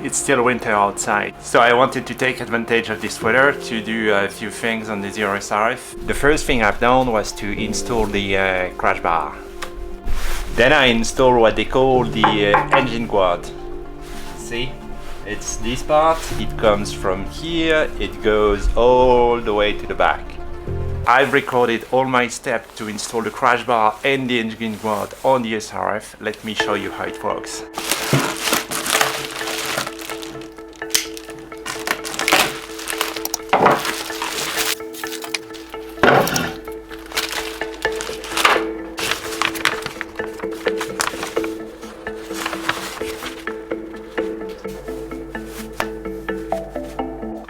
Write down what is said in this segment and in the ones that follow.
it's still winter outside. So I wanted to take advantage of this weather to do a few things on the Zero SRF. The first thing I've done was to install the crash bar. Then I installed what they call the engine quad. See? It's this part. It comes from here, it goes all the way to the back. I've recorded all my steps to install the crash bar and the engine quad on the SRF. Let me show you how it works.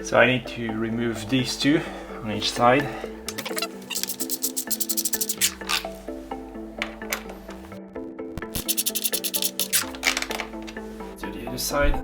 So I need to remove these two on each side. To the other side.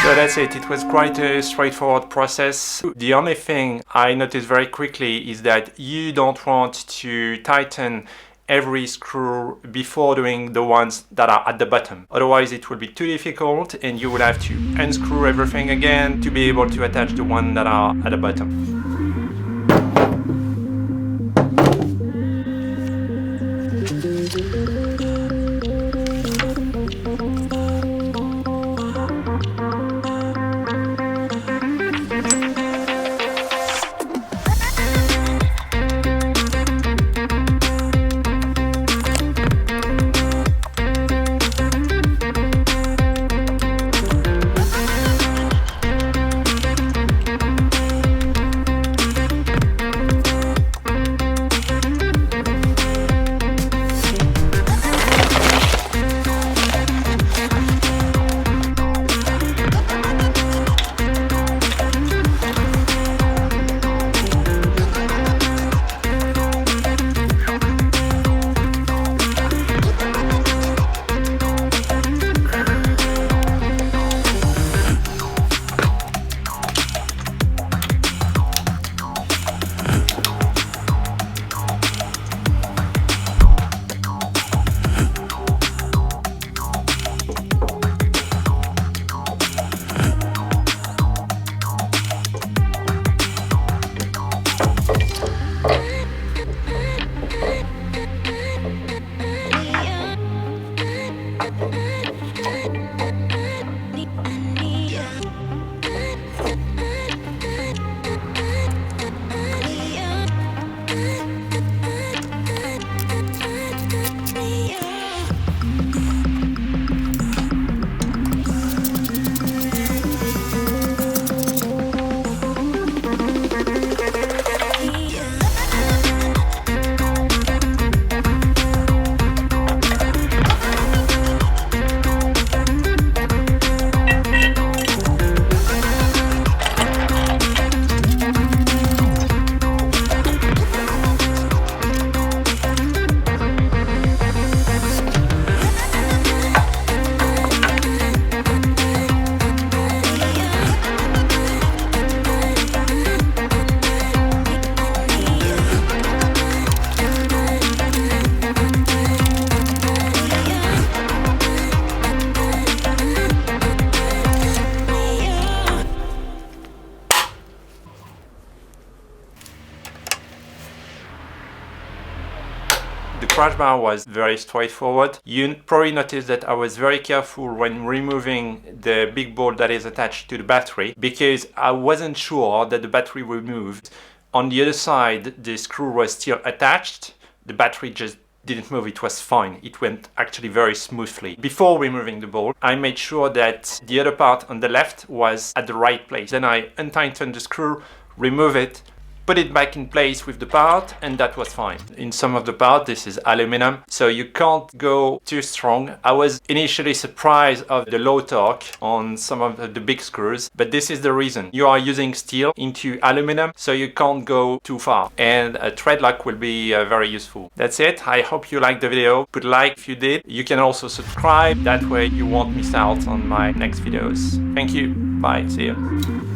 So that's it. It was quite a straightforward process. The only thing I noticed very quickly is that you don't want to tighten every screw before doing the ones that are at the bottom. Otherwise it will be too difficult and you will have to unscrew everything again to be able to attach the ones that are at the bottom. The crash bar was very straightforward. You probably noticed that I was very careful when removing the big bolt that is attached to the battery because I wasn't sure that the battery would move. On the other side, the screw was still attached. The battery just didn't move, it was fine. It went actually very smoothly. Before removing the bolt, I made sure that the other part on the left was at the right place. Then I untightened the screw, remove it, put it back in place with the part, and that was fine. In some of the part, this is aluminum, so you can't go too strong. I was initially surprised of the low torque on some of the big screws, but this is the reason. You are using steel into aluminum, so you can't go too far, and a thread lock will be very useful. That's it. I hope you liked the video. Put a like if you did. You can also subscribe, that way you won't miss out on my next videos. Thank you. Bye. See you.